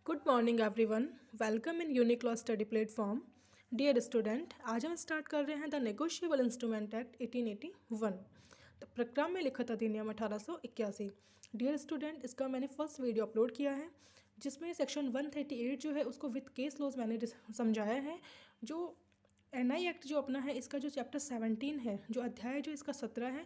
Good morning everyone. Welcome in यूनिक्लॉ study platform. Dear student, आज हम स्टार्ट कर रहे हैं द नेगोशिएबल इंस्ट्रूमेंट एक्ट 1881। तो प्रक्रम में लिखित अधिनियम 1881। डियर स्टूडेंट, इसका मैंने फर्स्ट वीडियो अपलोड किया है जिसमें सेक्शन 138 जो है उसको विथ केस लॉज मैंने समझाया है। जो एनआई एक्ट जो अपना है, इसका जो चैप्टर 17 है, जो अध्याय जो इसका 17 है,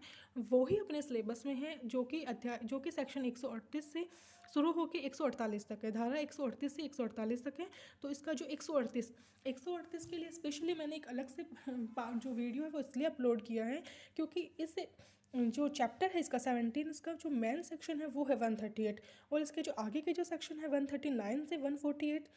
वो ही अपने सिलेबस में है, जो कि सेक्शन 138 से शुरू होकर 148 तक है। धारा 138 से 148 तक है। तो इसका जो 138 के लिए स्पेशली मैंने एक अलग से जो वीडियो है वो इसलिए अपलोड किया है क्योंकि इस जो चैप्टर है इसका 17, इसका जो मेन सेक्शन है वो है 138, और इसके जो आगे के जो सेक्शन है 139 से 148,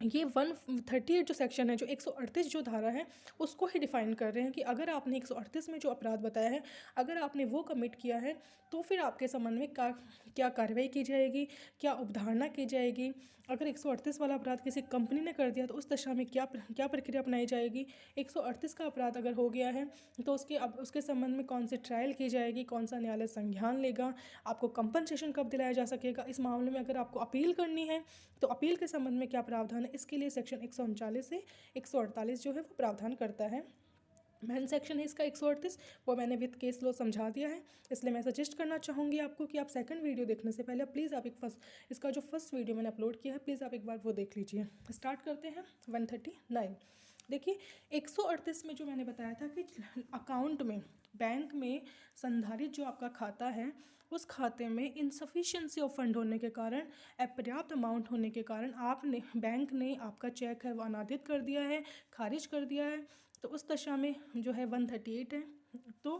ये 138 जो सेक्शन है, जो 138 जो धारा है, उसको ही डिफाइन कर रहे हैं कि अगर आपने 138 में जो अपराध बताया है, अगर आपने वो कमिट किया है तो फिर आपके संबंध में क्या कार्रवाई की जाएगी, क्या अवधारणा की जाएगी। अगर 138 वाला अपराध किसी कंपनी ने कर दिया तो उस दशा में क्या प्रक्रिया अपनाई जाएगी। 138 का अपराध अगर हो गया है तो उसके संबंध में कौन सी ट्रायल की जाएगी, कौन सा न्यायालय संज्ञान लेगा, आपको कंपनसेशन कब दिलाया जा सकेगा। इस मामले में अगर आपको अपील करनी है तो अपील के संबंध में क्या प्रावधान है, इसके लिए सेक्शन 139 से 148 जो है वो प्रावधान करता है। मेन सेक्शन है इसका 138, वो मैंने विद केस लॉ समझा दिया है। इसलिए मैं सजेस्ट करना चाहूँगी आपको कि आप सेकंड वीडियो देखने से पहले प्लीज़ आप इसका जो फर्स्ट वीडियो मैंने अपलोड किया है, प्लीज़ आप एक बार वो देख लीजिए। स्टार्ट करते हैं 139। देखिए, 138 में जो मैंने बताया था कि अकाउंट में, बैंक में संधारित जो आपका खाता है, उस खाते में इनसफिशिएंसी ऑफ फंड होने के कारण, अपर्याप्त अमाउंट होने के कारण बैंक ने आपका चेक है वो अनादित कर दिया है, खारिज कर दिया है। तो उस दशा में जो है 138 है। तो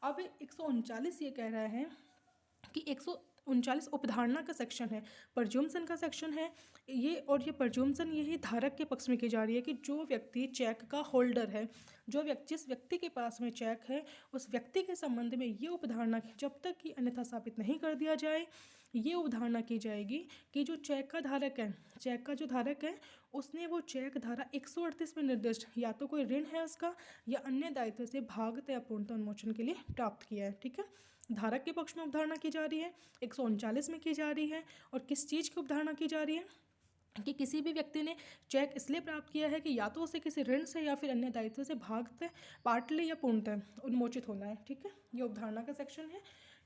अब 139 ये कह रहा है कि 139 उपधारणा का सेक्शन है, प्रज्यूम्सन का सेक्शन है ये, और ये प्रज्यूम्सन यही धारक के पक्ष में की जा रही है कि जो व्यक्ति चेक का होल्डर है, जिस व्यक्ति के पास में चेक है, उस व्यक्ति के संबंध में ये उपधारणा जब तक कि अन्यथा साबित नहीं कर दिया जाए, ये उपधारणा की जाएगी कि जो चेक का जो धारक है, उसने वो चेक धारा 138 में निर्दिष्ट या तो कोई ऋण है उसका या अन्य दायित्व से भागते या पूर्णतः उन्मोचन के लिए प्राप्त किया है। ठीक है, धारक के पक्ष में उपधारणा की जा रही है, 139 में की जा रही है। और किस चीज़ की उपधारणा की जा रही है कि किसी भी व्यक्ति ने चेक इसलिए प्राप्त किया है कि या तो उसे किसी ऋण से या फिर अन्य दायित्व से भागते, पार्टली या पूर्णतः उन्मोचित होना है। ठीक है, ये उपधारणा का सेक्शन है।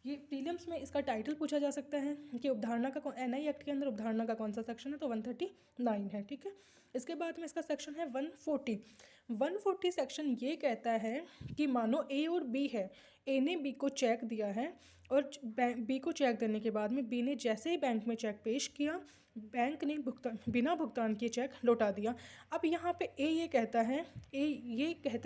ये प्रीलिम्स में इसका टाइटल पूछा जा सकता है कि उपधारणा का एनआई एक्ट के अंदर उपधारणा का कौन सा सेक्शन है, तो 139 है। ठीक है, इसके बाद में इसका सेक्शन है 140 सेक्शन ये कहता है कि मानो ए और बी है, ए ने बी को चेक दिया है और बी को चेक देने के बाद में बी ने जैसे ही बैंक में चेक पेश किया, बैंक ने बिना भुगतान किए चेक लौटा दिया। अब यहाँ पे ए ये कहता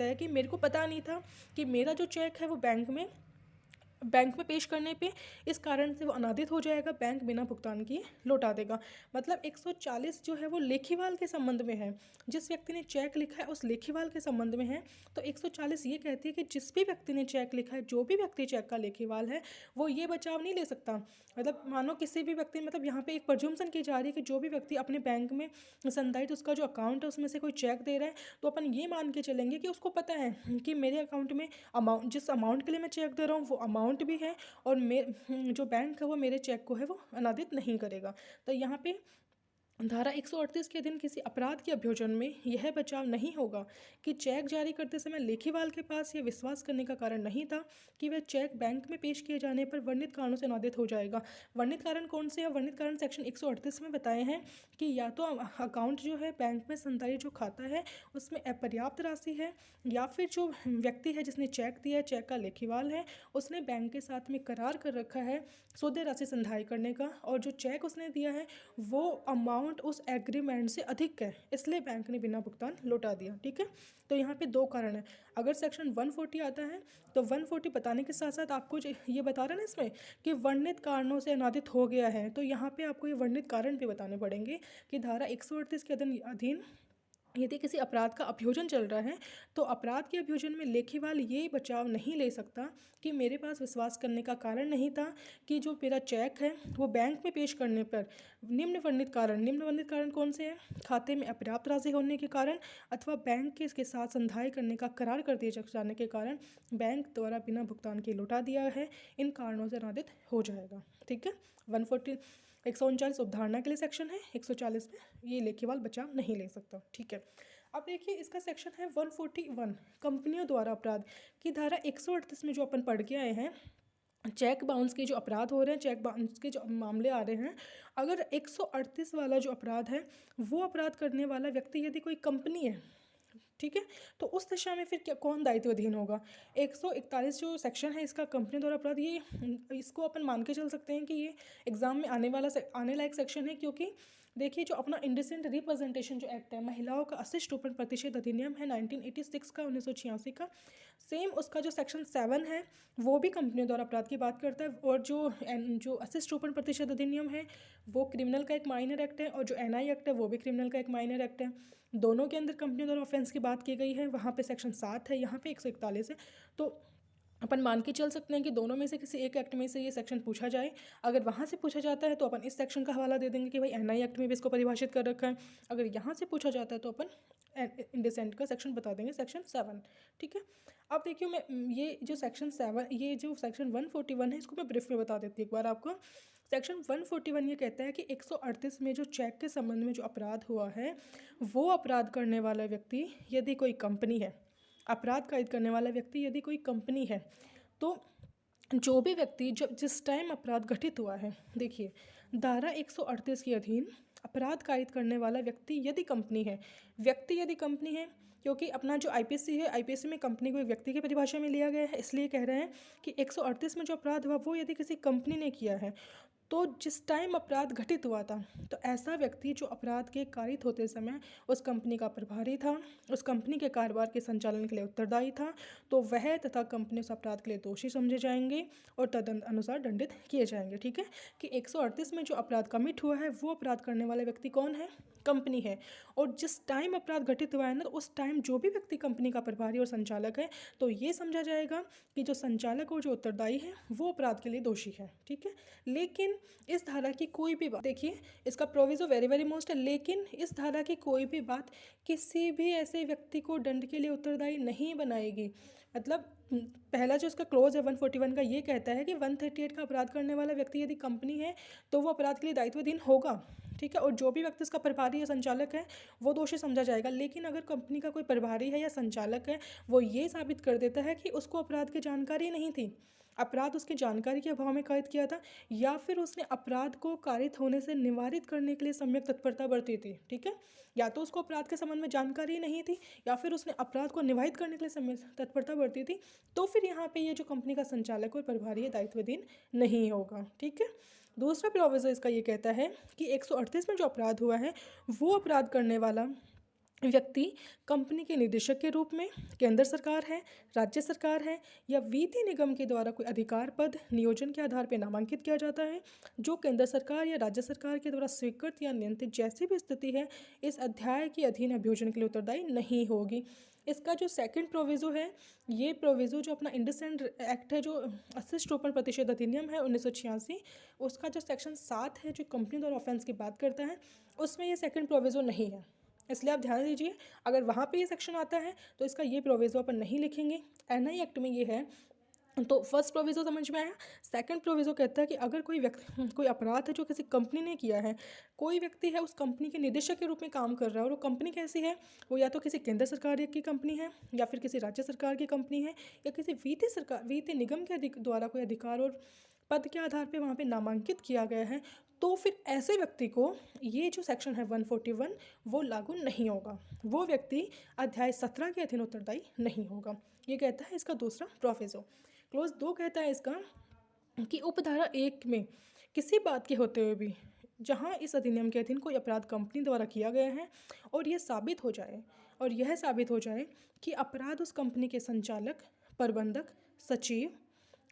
है कि मेरे को पता नहीं था कि मेरा जो चेक है वो बैंक में पेश करने पे इस कारण से वो अनादित हो जाएगा, बैंक बिना भुगतान किए लौटा देगा। मतलब 140 जो है वो लेखीवाल के संबंध में है, जिस व्यक्ति ने चेक लिखा है उस लेखीवाल के संबंध में है। तो 140 ये कहती है कि जिस भी व्यक्ति ने चेक लिखा है, जो भी व्यक्ति चेक का लेखीवाल है, वो ये बचाव नहीं ले सकता। मतलब मानो किसी भी व्यक्ति, मतलब यहाँ पे एक प्रज्यूम्सन की जा रही है कि जो भी व्यक्ति अपने बैंक में संधारित उसका जो अकाउंट है उसमें से कोई चेक दे रहा है, तो अपन ये मान के चलेंगे कि उसको पता है कि मेरे अकाउंट में जिस अमाउंट के लिए मैं चेक दे रहा हूँ वो अमाउंट भी है, और जो बैंक है वो मेरे चेक को है वो अनादित नहीं करेगा। तो यहाँ पे धारा 138 के अधीन किसी अपराध के अभियोजन में यह बचाव नहीं होगा कि चेक जारी करते समय लेखीवाल के पास यह विश्वास करने का कारण नहीं था कि वह चेक बैंक में पेश किए जाने पर वर्णित कारणों से अनादित हो जाएगा। वर्णित कारण कौन से हैं? वर्णित कारण सेक्शन 138 में बताए हैं कि या तो अकाउंट जो है बैंक में संधारित जो खाता है उसमें अपर्याप्त राशि है, या फिर जो व्यक्ति है जिसने चेक दिया है, चेक का लेखीवाल है, उसने बैंक के साथ में करार कर रखा है सूद राशि संधाई करने का, और जो चेक उसने दिया है वो अमाउंट उस एग्रीमेंट से अधिक है, इसलिए बैंक ने बिना भुगतान लौटा दिया। ठीक है, तो यहाँ पे दो कारण है। अगर सेक्शन 140 आता है तो 140 बताने के साथ साथ आपको ये बता रहा है ना इसमें कि वर्णित कारणों से अनादित हो गया है, तो यहाँ पे आपको ये वर्णित कारण भी बताने पड़ेंगे कि धारा 138 के अधीन यदि किसी अपराध का अभियोजन चल रहा है तो अपराध के अभियोजन में लेखीवाल ये बचाव नहीं ले सकता कि मेरे पास विश्वास करने का कारण नहीं था कि जो मेरा चेक है वो बैंक में पेश करने पर निम्न वर्णित कारण कौन से हैं? खाते में अपर्याप्त राशि होने के कारण, अथवा बैंक के इसके साथ संधाई करने का करार कर दिए जाने के कारण बैंक द्वारा बिना भुगतान के लौटा दिया है, इन कारणों से अनादित हो जाएगा। ठीक है, 140 139 उपधारणा के लिए सेक्शन है, 140 में ये लेखीवाल बचाव नहीं ले सकता। ठीक है, अब देखिए इसका सेक्शन है 141 कंपनियों द्वारा अपराध की धारा 138 में जो अपन पढ़ के आए हैं, चेक बाउंस के जो अपराध हो रहे हैं, चेक बाउंस के जो मामले आ रहे हैं, अगर 138 वाला जो अपराध है वो अपराध करने वाला व्यक्ति यदि कोई कंपनी है, ठीक है, तो उस दिशा में फिर क्या कौन दायित्वाधीन होगा। 141 जो सेक्शन है इसका कंपनी द्वारा अपराध, ये इसको अपन मान के चल सकते हैं कि ये एग्जाम में आने लायक सेक्शन है, क्योंकि देखिए जो अपना इंडिसेंट रिप्रेजेंटेशन जो एक्ट है, महिलाओं का अशिष्टोपन प्रतिषेध अधिनियम है 1986 का, 1986 का, सेम उसका जो सेक्शन 7 है वो भी कंपनियों द्वारा अपराध की बात करता है। और जो अशिष्टोपन प्रतिषेध अधिनियम है वो क्रिमिनल का एक माइनर एक्ट है, और जो एनआई एक्ट है वो भी क्रिमिनल का एक माइनर एक्ट है। दोनों के अंदर कंपनियों द्वारा ऑफेंस की बात की गई है, वहाँ पे सेक्शन 7 है, यहाँ पे 141 है। तो अपन मान के चल सकते हैं कि दोनों में से किसी एक एक्ट में से ये सेक्शन पूछा जाए। अगर वहाँ से पूछा जाता है तो अपन इस सेक्शन का हवाला दे देंगे कि भाई एनआई एक्ट में भी इसको परिभाषित कर रखा है। अगर यहाँ से पूछा जाता है तो अपन इंडिसेंट का सेक्शन बता देंगे, सेक्शन 7। ठीक है, अब देखिए मैं ये जो सेक्शन 7, ये जो सेक्शन 141 है इसको मैं ब्रीफ में बता देती हूँ एक बार आपको। सेक्शन 141 ये कहता है कि 138 में जो चेक के संबंध में जो अपराध हुआ है, वो अपराध करने वाला व्यक्ति यदि कोई कंपनी है, अपराध कायद करने वाला व्यक्ति यदि कोई कंपनी है, तो जो भी व्यक्ति जब जिस टाइम अपराध घटित हुआ है, देखिए धारा 138 के अधीन अपराध कायद करने वाला व्यक्ति यदि कंपनी है, व्यक्ति यदि कंपनी है, क्योंकि अपना जो आईपीसी है, आईपीसी में कंपनी को एक व्यक्ति की परिभाषा में लिया गया है, इसलिए कह रहे हैं कि 138 में जो अपराध हुआ वो यदि किसी कंपनी ने किया है, तो जिस टाइम अपराध घटित हुआ था, तो ऐसा व्यक्ति जो अपराध के कारित होते समय उस कंपनी का प्रभारी था, उस कंपनी के कारोबार के संचालन के लिए उत्तरदायी था, तो वह तथा कंपनी उस अपराध के लिए दोषी समझे जाएंगे और तदनुसार दंडित किए जाएंगे। ठीक है, कि 138 में जो अपराध कमिट हुआ है वो अपराध करने वाले व्यक्ति कौन है, कंपनी है। और जिस टाइम अपराध घटित हुआ है ना, तो उस टाइम जो भी व्यक्ति कंपनी का प्रभारी और संचालक है, तो ये समझा जाएगा कि जो संचालक और जो उत्तरदायी है वो अपराध के लिए दोषी है। ठीक है, लेकिन इस धारा की कोई भी बात, देखिए इसका प्रोविजो वेरी वेरी मोस्ट है, लेकिन इस धारा की कोई भी बात किसी भी ऐसे व्यक्ति को दंड के लिए उत्तरदायी नहीं बनाएगी। मतलब पहला जो इसका क्लोज है 141 का, ये कहता है कि 138 का अपराध करने वाला व्यक्ति यदि कंपनी है तो वो अपराध के लिए दायित्वाधीन होगा। ठीक है, और जो भी व्यक्ति इसका प्रभारी या संचालक है वो दोषी समझा जाएगा। लेकिन अगर कंपनी का कोई प्रभारी है या संचालक है, वो ये साबित कर देता है कि उसको अपराध की जानकारी नहीं थी, अपराध उसकी जानकारी के अभाव में कारित किया था, या फिर उसने अपराध को कारित होने से निवारित करने के लिए सम्यक तत्परता बरती थी। ठीक है, या तो उसको अपराध के संबंध में जानकारी नहीं थी, या फिर उसने अपराध को निवारित करने के लिए सम्यक तत्परता बरती थी, तो फिर यहाँ पे ये जो कंपनी का संचालक और प्रभारी है दायित्वाधीन नहीं होगा। ठीक है, दूसरा प्रोविजो इसका ये कहता है कि 138 में जो अपराध हुआ है वो अपराध करने वाला व्यक्ति कंपनी के निदेशक के रूप में केंद्र सरकार है, राज्य सरकार है, या वित्तीय निगम के द्वारा कोई अधिकार पद नियोजन के आधार पर नामांकित किया जाता है, जो केंद्र सरकार या राज्य सरकार के द्वारा स्वीकृत या नियंत्रित जैसी भी स्थिति है, इस अध्याय के अधीन अभियोजन के लिए उत्तरदायी नहीं होगी। इसका जो सेकंड प्रोविज़ो है, ये प्रोविज़ो जो अपना इंडिसेंट एक्ट है, जो अशिष्टोपन प्रतिषेध अधिनियम है 1986, उसका जो सेक्शन 7 है जो कंपनी द्वारा ऑफेंस की बात करता है, उसमें ये सेकंड प्रोविज़ो नहीं है। इसलिए आप ध्यान दीजिए, अगर वहाँ पे ये सेक्शन आता है तो इसका ये प्रोविज़ो अपन नहीं लिखेंगे। एनआई एक्ट में ये है, तो फर्स्ट प्रोविज़ो समझ में आया। सेकंड प्रोविज़ो कहता है कि अगर कोई अपराध है जो किसी कंपनी ने किया है, कोई व्यक्ति है उस कंपनी के निदेशक के रूप में काम कर रहा है, और वो कंपनी कैसी है, वो या तो किसी केंद्र सरकार की कंपनी है, या फिर किसी राज्य सरकार की कंपनी है, या किसी वित्तीय निगम के द्वारा कोई अधिकार और पद के आधार पे वहाँ पे नामांकित किया गया है, तो फिर ऐसे व्यक्ति को ये जो सेक्शन है 141 वो लागू नहीं होगा, वो व्यक्ति अध्याय 17 के अधीन उत्तरदायी नहीं होगा। ये कहता है इसका दूसरा प्रोविज़ो। क्लोज 2 कहता है इसका कि उपधारा 1 में किसी बात के होते हुए भी जहाँ इस अधिनियम के अधीन कोई अपराध कंपनी द्वारा किया गया है और यह साबित हो जाए कि अपराध उस कंपनी के संचालक, प्रबंधक, सचिव,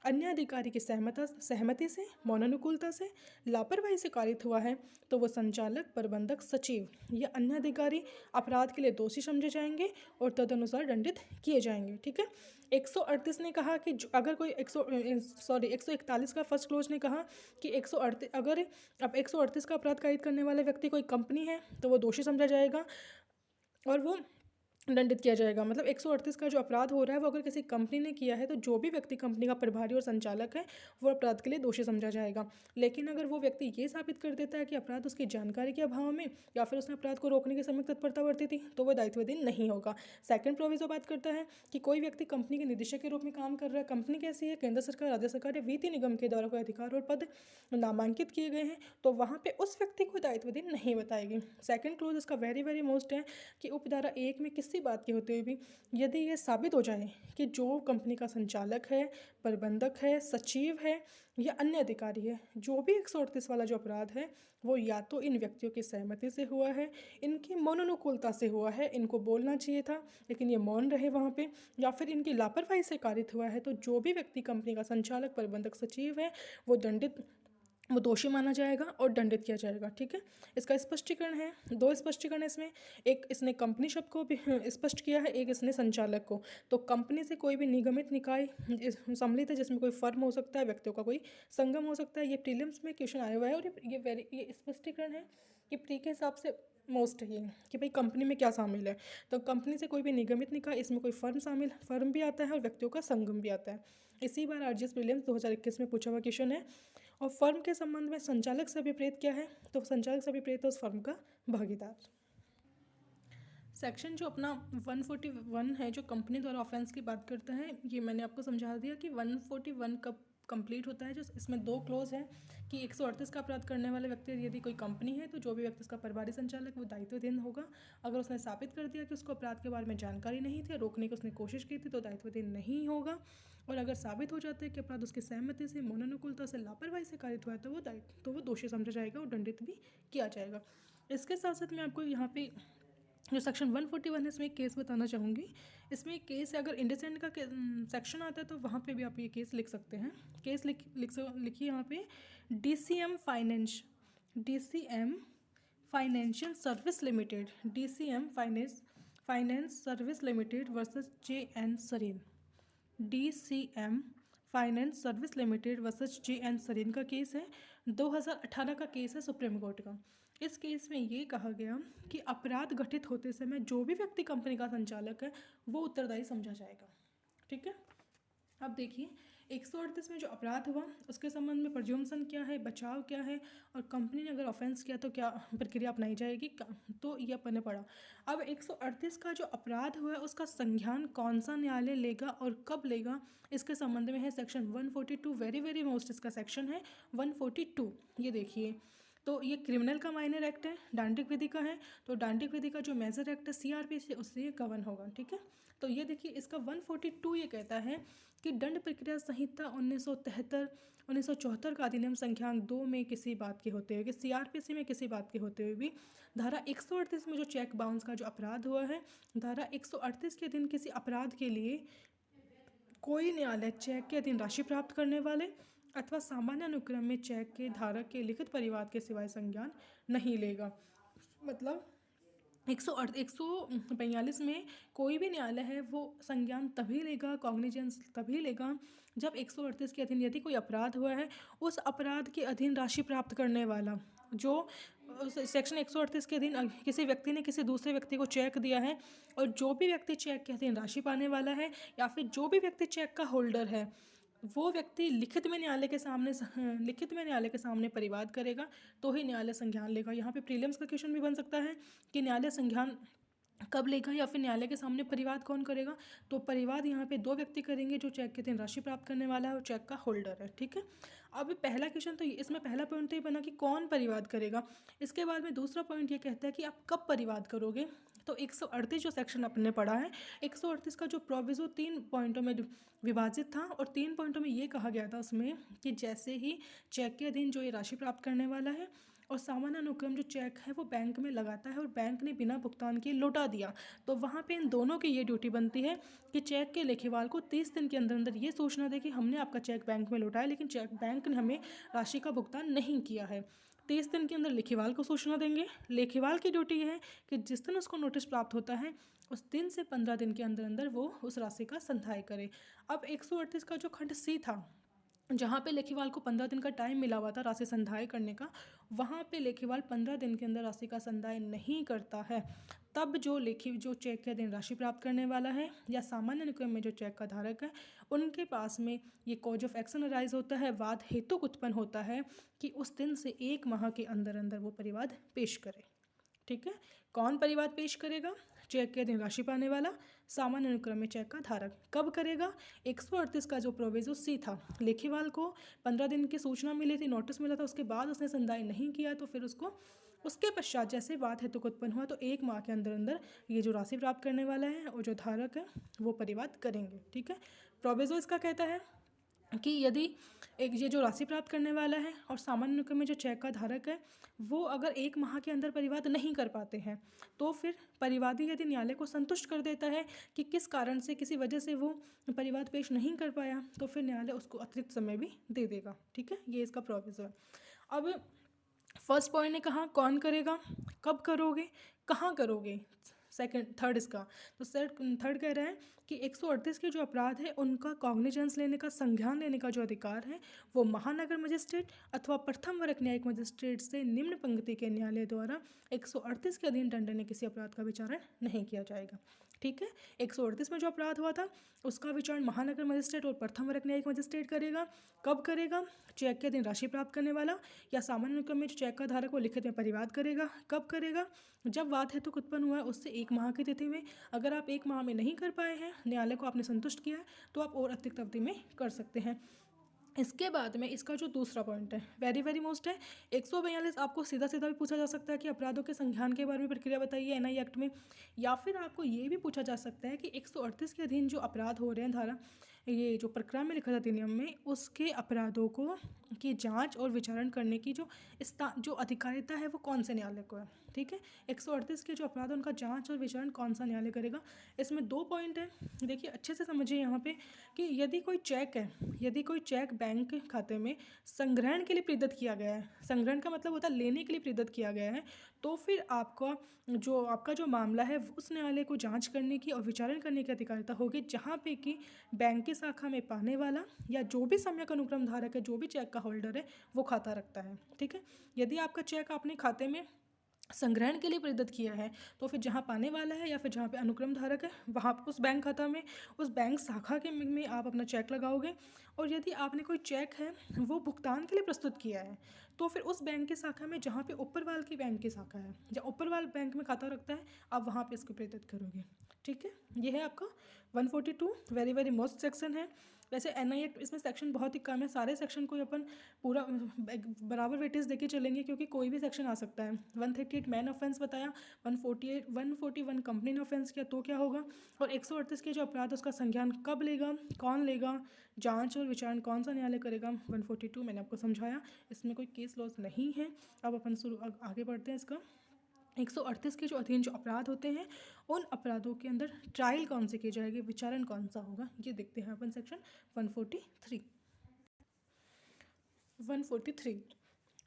अन्य अधिकारी की सहमति से, मौनानुकूलता से, लापरवाही से कारित हुआ है, तो वो संचालक, प्रबंधक, सचिव या अन्य अधिकारी अपराध के लिए दोषी समझे जाएंगे और तदनुसार दंडित किए जाएंगे। ठीक है, 138 ने कहा कि अगर कोई 141 का फर्स्ट क्लोज ने कहा कि 138 का अपराध कारित करने वाले व्यक्ति कोई कंपनी है तो वो दोषी समझा जाएगा, और वो दंडित किया जाएगा। मतलब 138 का जो अपराध हो रहा है वो अगर किसी कंपनी ने किया है तो जो भी व्यक्ति कंपनी का प्रभारी और संचालक है वो अपराध के लिए दोषी समझा जाएगा। लेकिन अगर वो व्यक्ति ये साबित कर देता है कि अपराध उसकी जानकारी के अभाव में या फिर उसने अपराध को रोकने की सम्यक तत्परता बरती थी तो वह दायित्वाधीन नहीं होगा। सेकंड प्रोविजो बात करता है कि कोई व्यक्ति कंपनी के निदेशक के रूप में काम कर रहा है। कंपनी कैसी है, केंद्र सरकार, राज्य सरकार या वित्तीय निगम के द्वारा कोई अधिकार और पद नामांकित किए गए हैं तो वहाँ पे उस व्यक्ति को दायित्वाधीन नहीं बताएगी। सेकंड क्लोज इसका वेरी वेरी मोस्ट है कि उपधारा 1 में किसी बात के होते हुए भी यदि ये साबित हो जाए कि जो कंपनी का संचालक है, प्रबंधक है, सचिव है या अन्य अधिकारी है, जो भी 138 वाला जो अपराध है वो या तो इन व्यक्तियों की सहमति से हुआ है, इनकी मनोनुकूलता से हुआ है, इनको बोलना चाहिए था लेकिन ये मौन रहे वहाँ पे, या फिर इनकी लापरवाही से कारित हुआ है, तो जो भी व्यक्ति कंपनी का संचालक, प्रबंधक, सचिव है वो दोषी माना जाएगा और दंडित किया जाएगा। ठीक है, इसका स्पष्टीकरण है, दो स्पष्टीकरण है इसमें। एक इसने कंपनी शब्द को भी स्पष्ट किया है, एक इसने संचालक को। तो कंपनी से कोई भी निगमित निकाय सम्मिलित है जिसमें कोई फर्म हो सकता है, व्यक्तियों का कोई संगम हो सकता है। ये प्रीलिम्स में क्वेश्चन आया हुआ है और ये स्पष्टीकरण है कि प्री के हिसाब से मोस्ट है ये कि भाई कंपनी में क्या शामिल है। तो कंपनी से कोई भी निगमित निकाय, इसमें कोई फर्म भी आता है और व्यक्तियों का संगम भी आता है। इसी बार आरजीएस प्रीलिम्स 2021 में पूछा हुआ क्वेश्चन है। और फर्म के संबंध में संचालक से अभिप्रेत क्या है, तो संचालक से अभिप्रेत है उस फर्म का भागीदार। सेक्शन जो अपना 141 है जो कंपनी द्वारा ऑफेंस की बात करता है, ये मैंने आपको समझा दिया कि 141 कब कंप्लीट होता है। जो इसमें दो क्लोज हैं कि 138 का अपराध करने वाले व्यक्ति यदि कोई कंपनी है तो जो भी व्यक्ति उसका प्रभारी संचालक वो दायित्वाधीन होगा। अगर उसने साबित कर दिया कि उसको अपराध के बारे में जानकारी नहीं थी, रोकने की उसने कोशिश की थी, तो दायित्वाधीन नहीं होगा। और अगर साबित हो जाता है कि अपराध उसकी सहमति से, मनोनुकूलता से, लापरवाही से कारित हुआ है तो वो दोषी समझा जाएगा और दंडित भी किया जाएगा। इसके साथ साथ मैं आपको यहाँ पे जो सेक्शन 141 है इसमें एक केस बताना चाहूँगी। इसमें एक केस है, अगर इंडेसेंट का सेक्शन आता है तो वहाँ पे भी आप ये केस लिख सकते हैं। केस लिखिए यहाँ पे DCM financial service limited, DCM finance service limited versus JN Sarin. DCM finance service limited versus JN Sarin का केस है, 2018 का केस है सुप्रीम कोर्ट का। इस केस में ये कहा गया कि अपराध घटित होते समय जो भी व्यक्ति कंपनी का संचालक है वो उत्तरदायी समझा जाएगा। ठीक है, अब देखिए 138 में जो अपराध हुआ उसके संबंध में प्रज्यूम्सन क्या है, बचाव क्या है, और कंपनी ने अगर ऑफेंस किया तो क्या प्रक्रिया अपनाई जाएगी, तो ये अपन ने पढ़ा। अब 138 का जो अपराध हुआ है उसका संज्ञान कौन सा न्यायालय लेगा और कब लेगा, इसके संबंध में है सेक्शन 142। वेरी वेरी मोस्ट इसका सेक्शन है 142। ये देखिए, तो ये क्रिमिनल का माइनर एक्ट है, डांडिक विधि का है, तो डांडिक विधि का जो मेजर एक्ट है CRPC उससे ये गवर्न होगा। ठीक है, तो ये देखिए इसका 142 ये कहता है कि दंड प्रक्रिया संहिता 1974 का अधिनियम संख्याक 2 में किसी बात के होते हुए, कि CRPC में किसी बात के होते हुए भी धारा 138 में जो चेक बाउंस का जो अपराध हुआ है, धारा 138 के अधीन किसी अपराध के लिए कोई न्यायालय चेक के अधीन राशि प्राप्त करने वाले अथवा सामान्य अनुक्रम में चेक के धारक के लिखित परिवाद के सिवाय संज्ञान नहीं लेगा। मतलब 142 में कोई भी न्यायालय है वो संज्ञान तभी लेगा, कॉग्निजेंस तभी लेगा जब 138 के अधीन यदि कोई अपराध हुआ है, उस अपराध के अधीन राशि प्राप्त करने वाला, जो सेक्शन 138 के अधीन किसी व्यक्ति ने किसी दूसरे व्यक्ति को चेक दिया है और जो भी व्यक्ति चेक के अधीन राशि पाने वाला है या फिर जो भी व्यक्ति चेक का होल्डर है वो व्यक्ति लिखित में न्यायालय के सामने परिवाद करेगा तो ही न्यायालय संज्ञान लेगा। यहाँ पे प्रीलिम्स का क्वेश्चन भी बन सकता है कि न्यायालय संज्ञान कब लेगा या फिर न्यायालय के सामने परिवाद कौन करेगा, तो परिवाद यहाँ पे दो व्यक्ति करेंगे, जो चेक के दिन राशि प्राप्त करने वाला है और चेक का होल्डर है। ठीक है, अब पहला क्वेश्चन तो इसमें पहला पॉइंट तो ये बना कि कौन परिवाद करेगा। इसके बाद में दूसरा पॉइंट ये कहता है कि आप कब परिवाद करोगे। तो 138 जो सेक्शन अपने पढ़ा है, 138 का जो प्रोविजो 3 पॉइंटों में विभाजित था और 3 पॉइंटों में ये कहा गया था उसमें कि जैसे ही चेक के अधीन जो ये राशि प्राप्त करने वाला है और सामान्य अनुक्रम जो चेक है वो बैंक में लगाता है और बैंक ने बिना भुगतान किए लौटा दिया, तो वहाँ पे इन दोनों की ये ड्यूटी बनती है कि चेक के लेखीवाल को 30 दिन के अंदर अंदर ये सूचना दे कि हमने आपका चेक बैंक में लौटाया लेकिन चेक बैंक ने हमें राशि का भुगतान नहीं किया है। 30 दिन के अंदर लेखीवाल को सूचना देंगे। लेखीवाल की ड्यूटी है कि जिस दिन उसको नोटिस प्राप्त होता है उस दिन से 15 दिन के अंदर अंदर वो उस राशि का संधाय करे। अब 138 का जो खंड C था जहाँ पे लेखीवाल को 15 दिन का टाइम मिला हुआ था राशि संधाय करने का, वहाँ पे लेखीवाल 15 दिन के अंदर राशि का संधाय नहीं करता है, तब जो लिखी जो चेक के अधीन राशि प्राप्त करने वाला है या सामान्य अनुक्रम में जो चेक का धारक है उनके पास में ये कॉज ऑफ एक्शन अराइज होता है, वाद हेतु उत्पन्न होता है कि उस दिन से 1 माह के अंदर अंदर वो परिवाद पेश करे। ठीक है, कौन परिवाद पेश करेगा? चेक के अधीन राशि पाने वाला, सामान्य अनुक्रम में चेक का धारक। कब करेगा? 138 का जो प्रोविजो सी था, लेखीवाल को 15 दिन की सूचना मिली थी, नोटिस मिला था, उसके बाद उसने संदाय नहीं किया तो फिर उसको उसके पश्चात जैसे वाद हेतु उत्पन्न हुआ तो 1 माह के अंदर अंदर ये जो राशि प्राप्त करने वाला है और जो धारक है वो परिवाद करेंगे। ठीक है, प्रोविजो इसका कहता है कि यदि एक ये जो राशि प्राप्त करने वाला है और सामान्य अनुक्रम में जो चेक का धारक है वो अगर 1 माह के अंदर परिवाद नहीं कर पाते हैं तो फिर परिवादी यदि न्यायालय को संतुष्ट कर देता है कि किस कारण से किसी वजह से वो परिवाद पेश नहीं कर पाया तो फिर न्यायालय उसको अतिरिक्त समय भी दे देगा। ठीक है, ये इसका प्रोविजो है। अब फर्स्ट पॉइंट ने कहा कौन करेगा, कब करोगे, कहाँ करोगे। थर्ड इसका तो थर्ड कह रहा है कि 138 के जो अपराध है उनका कॉग्निजेंस लेने का, संज्ञान लेने का जो अधिकार है वो महानगर मजिस्ट्रेट अथवा प्रथम वर्ग न्यायिक मजिस्ट्रेट से निम्न पंक्ति के न्यायालय द्वारा 138 के अधीन दंडनीय किसी अपराध का विचारण नहीं किया जाएगा। ठीक है, 138 में जो अपराध हुआ था उसका विचारण महानगर मजिस्ट्रेट और प्रथम वर्ग न्यायिक मजिस्ट्रेट करेगा। कब करेगा? चेक के दिन राशि प्राप्त करने वाला या सामान्य अनुक्रम में जो चेक का धारक वो लिखित में परिवाद करेगा। कब करेगा? जब वाद हेतु उत्पन्न हुआ है उससे 1 माह की तिथि में। अगर आप 1 माह में नहीं कर पाए हैं, न्यायालय को आपने संतुष्ट किया है तो आप और अतिरिक्त अवधि में कर सकते हैं। इसके बाद में इसका जो दूसरा पॉइंट है वेरी मोस्ट है 142। आपको सीधा सीधा भी पूछा जा सकता है कि अपराधों के संज्ञान के बारे में प्रक्रिया बताइए एनआई एक्ट में, या फिर आपको ये भी पूछा जा सकता है कि 138 के अधीन जो अपराध हो रहे हैं धारा ये जो प्रकरण में लिखा था अधिनियम में उसके अपराधों को की जांच और विचारण करने की जो अधिकारिता है वो कौन से न्यायालय को है। ठीक है, 138 के जो अपराध है उनका जांच और विचारण कौन सा न्यायालय करेगा। इसमें 2 पॉइंट है, देखिए अच्छे से समझिए यहाँ पे कि यदि कोई चेक है, यदि कोई चेक बैंक खाते में संग्रहण के लिए प्रेरित किया गया है, संग्रहण का मतलब होता है लेने के लिए प्रेरित किया गया है, तो फिर आपका जो मामला है उस न्यायालय को जांच करने की और विचारण करने की अधिकारिता होगी जहाँ पे कि बैंक की शाखा में पाने वाला या जो भी सम्यक अनुक्रम धारक है, जो भी चेक का होल्डर है वो खाता रखता है। ठीक है, यदि आपका चेक अपने खाते में संग्रहण के लिए प्रेरित किया है तो फिर जहाँ पाने वाला है या फिर जहाँ पे अनुक्रम धारक है वहाँ उस बैंक खाता में उस बैंक शाखा के में आप अपना चेक लगाओगे। और यदि आपने कोई चेक है वो भुगतान के लिए प्रस्तुत किया है तो फिर उस बैंक की शाखा में जहाँ पे ऊपरवाल की बैंक की शाखा है या ऊपरवाल बैंक में खाता रखता है आप वहाँ पे इसको प्रेरित करोगे। ठीक है, ये है आपका 142 वेरी मोस्ट सेक्शन है। वैसे एनआई एक्ट इसमें सेक्शन बहुत ही कम है, सारे सेक्शन को अपन पूरा बराबर वेटेज देके चलेंगे क्योंकि कोई भी सेक्शन आ सकता है। 138 मैन ऑफेंस बताया, 141 कंपनी ने ऑफेंस किया तो क्या होगा, और 138 के जो अपराध उसका संज्ञान कब लेगा, कौन लेगा, जांच और विचारण कौन सा न्यायालय करेगा। 142 मैंने आपको समझाया, इसमें कोई केस लॉस नहीं है। अब अपन आगे बढ़ते हैं। इसका 138 के जो अधीन जो अपराध होते हैं उन अपराधों के अंदर ट्रायल कौन से की जाएगी, विचारण कौन सा होगा, ये देखते हैं अपन सेक्शन 143। 143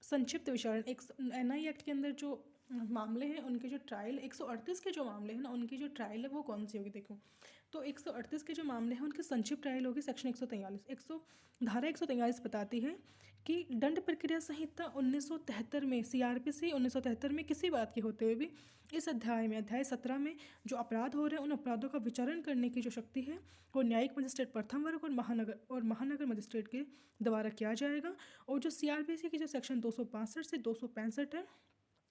संक्षिप्त विचारण। एक एनआई एक्ट के अंदर जो मामले हैं उनके जो ट्रायल 138 के जो मामले हैं ना उनकी जो ट्रायल है वो कौन सी होगी। देखो तो 138 के जो मामले हैं उनकी संक्षिप्त ट्रायल होगी सेक्शन 143। धारा 143 बताती है कि दंड प्रक्रिया संहिता 1973 में सीआरपीसी 1973 में किसी बात के होते हुए भी इस अध्याय में अध्याय 17 में जो अपराध हो रहे हैं उन अपराधों का विचारण करने की जो शक्ति है वो न्यायिक मजिस्ट्रेट प्रथम वर्ग और महानगर मजिस्ट्रेट के द्वारा किया जाएगा। और जो सीआरपीसी की जो सेक्शन 262 से 265 है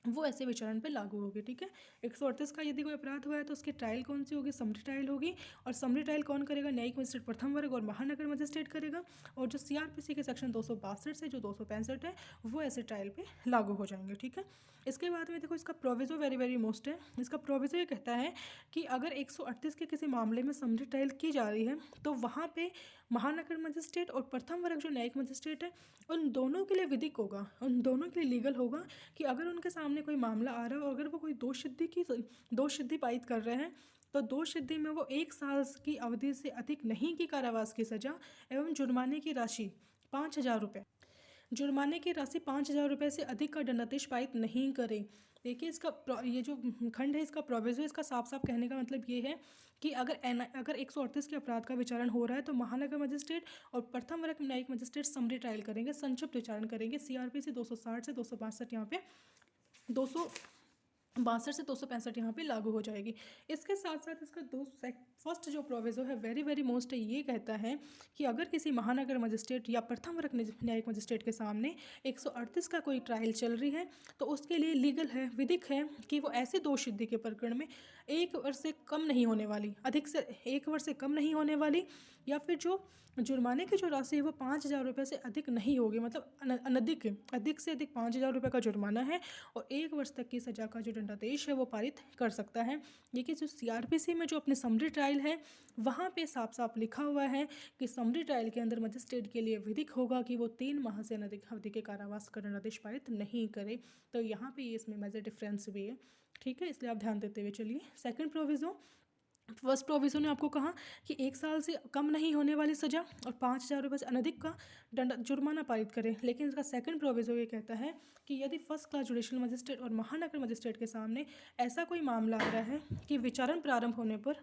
वो ऐसे विचारण पे लागू होगी। ठीक है, 138 का यदि कोई अपराध हुआ है तो उसकी ट्रायल कौन सी होगी, समरी ट्रायल होगी। और समरी ट्रायल कौन करेगा, न्यायिक मजिस्ट्रेट प्रथम वर्ग और महानगर मजिस्ट्रेट करेगा। और जो सीआरपीसी के सेक्शन 262 से जो 265 है वो ऐसे ट्रायल पे लागू हो जाएंगे। ठीक है, इसके बाद में देखो इसका प्रोविजो वेरी मोस्ट है। इसका प्रोविजो ये कहता है कि अगर 138 के किसी मामले में समरी ट्रायल की जा रही है तो वहाँ पे महानगर मजिस्ट्रेट और प्रथम वर्ग जो न्यायिक मजिस्ट्रेट है उन दोनों के लिए विधिक होगा, उन दोनों के लिए लीगल होगा कि अगर उनके सामने कोई मामला आ रहा है और अगर वो कोई दोष सिद्धि पारित कर रहे हैं तो दोष सिद्धि में वो 1 साल की अवधि से अधिक नहीं की कारावास की सजा एवं जुर्माने की राशि 5,000 रुपये, जुर्माने की राशि 5,000 रुपये से अधिक का दंडादेश पारित नहीं करे। देखिए इसका ये जो खंड है इसका प्रोविजो इसका साफ कहने का मतलब ये है कि अगर 138 के अपराध का विचारण हो रहा है तो महानगर मजिस्ट्रेट और प्रथम वर्ग न्यायिक मजिस्ट्रेट समरी ट्रायल करेंगे, संक्षिप्त विचारण करेंगे। सीआरपीसी 260 से 262 यहाँ पे 62 से 265 यहाँ पे लागू हो जाएगी। इसके साथ साथ इसका फर्स्ट जो प्रोविज़ो है वेरी वेरी मोस्ट ये कहता है कि अगर किसी महानगर मजिस्ट्रेट या प्रथम वर्ग न्यायिक मजिस्ट्रेट के सामने 138 का कोई ट्रायल चल रही है तो उसके लिए लीगल है, विधिक है कि वो ऐसे दोष सिद्धि के प्रकरण में 1 वर्ष से कम नहीं होने वाली, अधिक से 1 वर्ष से कम नहीं होने वाली, या फिर जो जुर्माने की जो राशि है वो 5,000 रुपये से अधिक नहीं होगी, मतलब अधिक से अधिक 5,000 रुपये का जुर्माना है और 1 वर्ष तक की सज़ा का जो दंडादेश है वो पारित कर सकता है। ये कि जो CRPC में जो अपनी समरी ट्रायल है वहाँ पे साफ साफ लिखा हुआ है कि समरी ट्रायल के अंदर मजिस्ट्रेट के लिए विधिक होगा कि वो 3 माह से अधिक अवधि के कारावास का दंडादेश पारित नहीं करे। तो यहाँ पे ये इसमें मेजर डिफरेंस भी है, ठीक है, इसलिए आप ध्यान देते हुए चलिए। सेकंड प्रोविज़ो, फर्स्ट प्रोविज़न ने आपको कहा कि 1 साल से कम नहीं होने वाली सज़ा और 5,000 रुपये से अनधिक का जुर्माना पारित करें, लेकिन इसका सेकंड प्रोविज़ो ये कहता है कि यदि फर्स्ट क्लास जुडिशियल मजिस्ट्रेट और महानगर मजिस्ट्रेट के सामने ऐसा कोई मामला आ रहा है कि विचारण प्रारंभ होने पर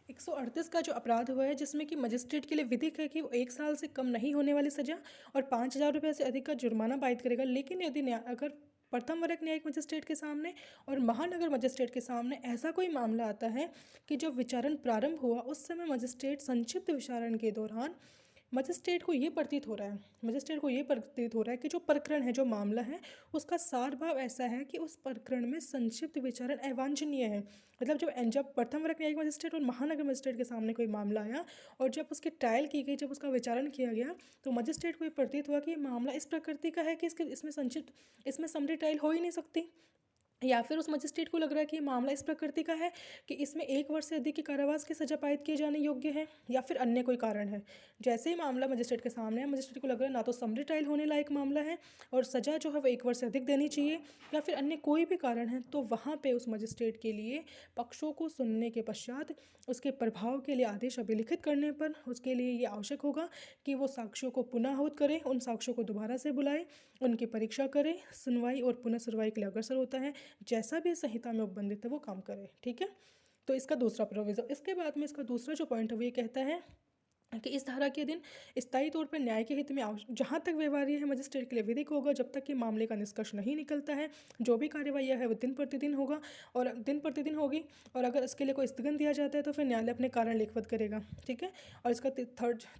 138 का जो अपराध हुआ है जिसमें कि मजिस्ट्रेट के लिए विधिक है कि वो 1 साल से कम नहीं होने वाली सज़ा और 5,000 रुपये से अधिक का जुर्माना पारित करेगा, लेकिन यदि अगर प्रथम वर्ग न्यायिक मजिस्ट्रेट के सामने और महानगर मजिस्ट्रेट के सामने ऐसा कोई मामला आता है कि जब विचारण प्रारंभ हुआ उस समय मजिस्ट्रेट संक्षिप्त विचारण के दौरान मजिस्ट्रेट को ये प्रतीत हो रहा है कि जो प्रकरण है, जो मामला है, उसका सार भाव ऐसा है कि उस प्रकरण में संक्षिप्त विचारण अवांछनीय है। मतलब जब प्रथम वर्ग न्यायिक मजिस्ट्रेट और महानगर मजिस्ट्रेट के सामने कोई मामला आया और जब उसकी ट्रायल की गई, जब उसका विचारण किया गया तो मजिस्ट्रेट को ये प्रतीत हुआ कि मामला इस प्रकृति का है कि इसमें समरी ट्रायल हो ही नहीं सकती, या फिर उस मजिस्ट्रेट को लग रहा है कि ये मामला इस प्रकृति का है कि इसमें 1 वर्ष से अधिक की कारावास की सजा पारित किए जाने योग्य है, या फिर अन्य कोई कारण है। जैसे ही मामला मजिस्ट्रेट के सामने है, मजिस्ट्रेट को लग रहा है ना तो समरी ट्रायल होने लायक मामला है और सज़ा जो है वो 1 वर्ष से अधिक देनी चाहिए, या फिर अन्य कोई भी कारण है, तो वहाँ पर उस मजिस्ट्रेट के लिए पक्षों को सुनने के पश्चात उसके प्रभाव के लिए आदेश अभिलिखित करने पर उसके लिए ये आवश्यक होगा कि वो साक्ष्यों को पुनः आहूत करे, उन साक्ष्यों को दोबारा से बुलाए, उनकी परीक्षा करे, सुनवाई और पुनः सुनवाई के लिए अग्रसर होता है, जैसा भी संहिता में उपबंधित है वो काम करे, ठीक है। तो इसका दूसरा प्रोविज़न, इसके बाद में इसका दूसरा जो पॉइंट है वो ये कहता है कि इस धारा के अधीन स्थायी तौर पर न्याय के हित में जहाँ तक व्यवहार्य है मजिस्ट्रेट के लिए विधिक होगा जब तक कि मामले का निष्कर्ष नहीं निकलता है। जो भी कार्यवाही है वो दिन प्रतिदिन होगी और अगर इसके लिए कोई स्थगन दिया जाता है तो फिर न्यायालय अपने कारण लिखित करेगा, ठीक है। और इसका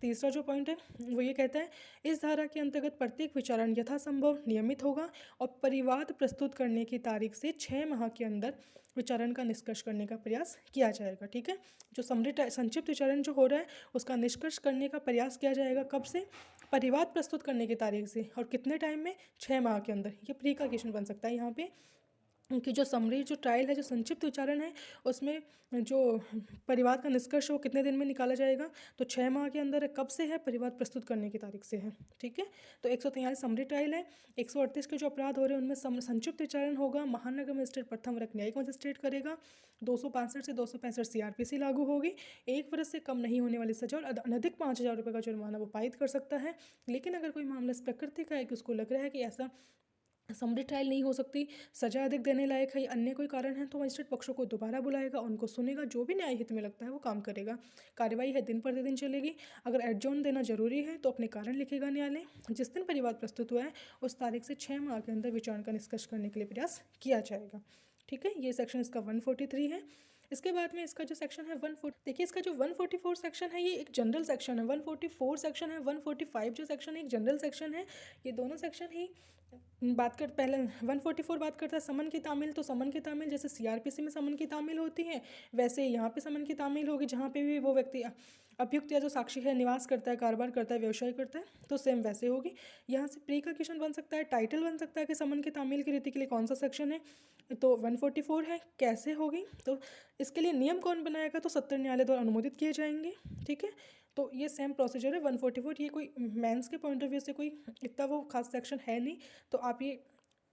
तीसरा जो पॉइंट है वो ये कहता है इस धारा के अंतर्गत प्रत्येक विचारण यथासंभव नियमित होगा और परिवाद प्रस्तुत करने की तारीख से 6 माह के अंदर विचारण का निष्कर्ष करने का प्रयास किया जाएगा, ठीक है। जो संक्षिप्त विचारण जो हो रहा है उसका निष्कर्ष करने का प्रयास किया जाएगा, कब से? परिवाद प्रस्तुत करने की तारीख से, और कितने टाइम में? 6 माह के अंदर। ये प्री का क्वेश्चन बन सकता है यहाँ पे कि जो समरी जो ट्रायल है, जो संक्षिप्त विचारण है, उसमें जो परिवाद का निष्कर्ष वो कितने दिन में निकाला जाएगा? तो 6 माह के अंदर है। कब से है? परिवाद प्रस्तुत करने की तारीख से है, ठीक है। तो 143 समरी ट्रायल है, 138 के जो अपराध हो रहे हैं उनमें संक्षिप्त विचारण होगा, महानगर मजिस्ट्रेट प्रथम वर्ग न्यायिक मजिस्ट्रेट करेगा, 265 से 265 CRPC लागू होगी, 1 वर्ष से कम नहीं होने वाली सजा और अनधिक 5,000 रुपये का जुर्माना वो पारित कर सकता है। लेकिन अगर कोई मामला इस प्रकृति का है कि उसको लग रहा है कि ऐसा समरी ट्रायल नहीं हो सकती, सजा अधिक देने लायक है या अन्य कोई कारण है, तो मजिस्ट्रेट पक्षों को दोबारा बुलाएगा, उनको सुनेगा, जो भी न्याय हित में लगता है वो काम करेगा। कार्यवाही है दिन प्रतिदिन चलेगी। अगर एडजॉर्न देना जरूरी है तो अपने कारण लिखेगा न्यायालय। जिस दिन परिवाद प्रस्तुत हुआ है उस तारीख से 6 माह के अंदर विचारण का निष्कर्ष करने के लिए प्रयास किया जाएगा, ठीक है। ये सेक्शन इसका 143 है। इसके बाद में इसका जो सेक्शन है 140, देखिए इसका जो 144 सेक्शन है ये एक जनरल सेक्शन है, 144 सेक्शन है, 145 जो सेक्शन है एक जनरल सेक्शन है। ये दोनों सेक्शन ही पहले 144 बात करता है समन की तामील, तो समन की तामील जैसे CRPC में समन की तामील होती है वैसे यहाँ पे समन की तामील होगी, जहाँ पे भी वो व्यक्ति अभियुक्त या जो साक्षी है निवास करता है, कारोबार करता है, व्यवसाय करता है, तो सेम वैसे होगी। यहाँ से प्री का क्वेश्चन बन सकता है, टाइटल बन सकता है कि समन की तामील की रीति के लिए कौन सा सेक्शन है, तो 144 है। कैसे होगी, तो इसके लिए नियम कौन बनाएगा, तो सत्र न्यायालय द्वारा अनुमोदित किए जाएंगे, ठीक है। तो ये सेम प्रोसीजर है 144। ये कोई मेंस के पॉइंट ऑफ व्यू से कोई इतना वो खास सेक्शन है नहीं, तो आप ये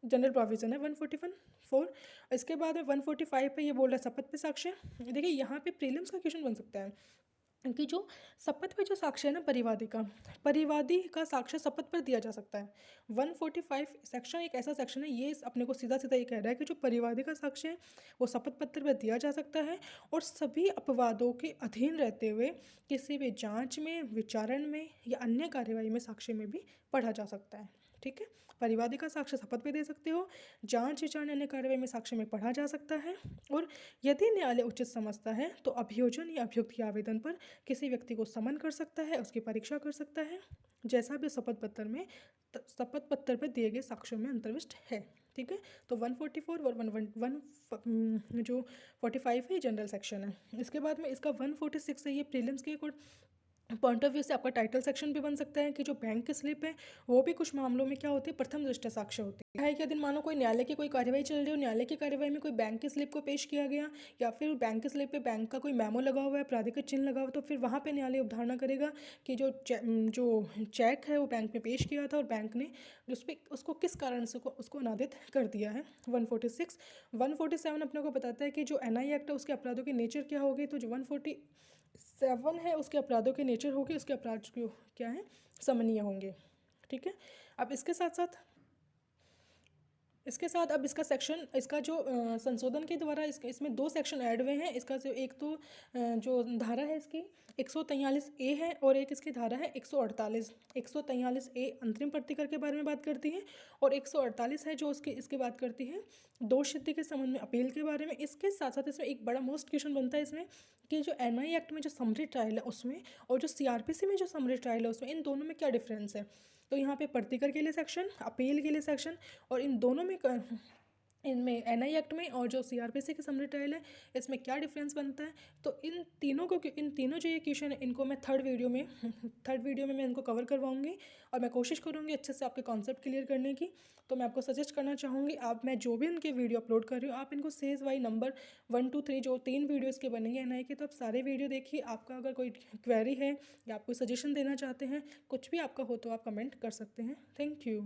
जनरल प्रोविजन है 144। इसके बाद में 145 पे ये बोल रहा है शपथ पे साक्ष्य। देखिए यहाँ पे प्रीलिम्स का क्वेश्चन बन सकता है कि जो शपथ पे जो साक्ष्य है ना, परिवादी का साक्ष्य शपथ पर दिया जा सकता है। 145 सेक्शन एक ऐसा सेक्शन है, ये अपने को सीधा सीधा ये कह रहा है कि जो परिवादी का साक्ष्य है वो शपथ पत्र पर दिया जा सकता है और सभी अपवादों के अधीन रहते हुए किसी भी जांच में, विचारण में या अन्य कार्यवाही में साक्ष्य में भी पढ़ा जा सकता है, ठीक है। परिवादी का साक्ष्य शपथ पे दे सकते हो। जांच विचारणे अन्य कार्यवाही में साक्ष्य में पढ़ा जा सकता है। और यदि न्यायालय उचित समझता है तो अभियोजन या अभियुक्त के आवेदन पर किसी व्यक्ति को समन कर सकता है, उसकी परीक्षा कर सकता है, जैसा भी शपथ पत्र पर दिए गए साक्ष्यों में अंतर्विष्ट है। ठीक है। तो 144 और 1 जो 45 है जनरल सेक्शन है। इसके बाद में इसका 146 है, ये प्रीलिम्स के पॉइंट ऑफ व्यू से आपका टाइटल सेक्शन भी बन सकता है कि जो बैंक की स्लिप है वो भी कुछ मामलों में क्या होती है, प्रथम दृष्टया साक्ष्य होती है। कि दिन मानो कोई न्यायालय की कोई कार्यवाही चल रही हो, न्यायालय की कार्यवाही में कोई बैंक की स्लिप को पेश किया गया या फिर बैंक की स्लिप पे बैंक का कोई मेमो लगा हुआ है, प्राधिकृत चिन्ह लगा हुआ, तो फिर वहाँ पे न्यायालय अवधारणा करेगा कि जो चेक है वो बैंक में पेश किया था और बैंक ने उस पर उसको किस कारण से उसको अनादित कर दिया है। 146 147 अपने को बताता है कि जो NI एक्ट है उसके अपराधों की नेचर क्या होगी। तो जो 147 है उसके अपराधों के नेचर होगी, उसके अपराध क्या है, समनीय होंगे। ठीक है। अब इसके साथ अब इसका सेक्शन, इसका जो संशोधन के द्वारा इसमें 2 सेक्शन ऐड हुए हैं। इसका जो एक तो जो धारा है इसकी 143A है और एक इसकी धारा है 148। 143A अंतरिम प्रतिकर के बारे में बात करती है और 148 है जो इसकी बात करती है दोष सिद्धि के संबंध में अपील के बारे में। इसके साथ साथ इसमें एक बड़ा मोस्ट क्वेश्चन बनता है इसमें कि जो NI एक्ट में जो समरी ट्रायल है उसमें और जो CRPC में जो समरी ट्रायल है उसमें, इन दोनों में क्या डिफरेंस है। तो यहाँ पे प्रतिकर के लिए सेक्शन, अपील के लिए सेक्शन, और इन दोनों में इनमें NI एक्ट में और जो CRPC की समरी ट्रायल है इसमें क्या डिफरेंस बनता है। तो इन तीनों जो ये क्वेश्चन है इनको मैं थर्ड वीडियो में मैं इनको कवर करवाऊंगी और मैं कोशिश करूँगी अच्छे से आपके कॉन्सेप्ट क्लियर करने की। तो मैं आपको सजेस्ट करना चाहूँगी, मैं जो भी इनके वीडियो अपलोड कर रही हूँ आप इनको सेज वाई नंबर 1 2 3 जो 3 वीडियोज़ के बनेंगे NI के, तो आप सारे वीडियो देखिए। आपका अगर कोई क्वेरी है या आप कोई सजेशन देना चाहते हैं, कुछ भी आपका हो तो आप कमेंट कर सकते हैं। Thank you.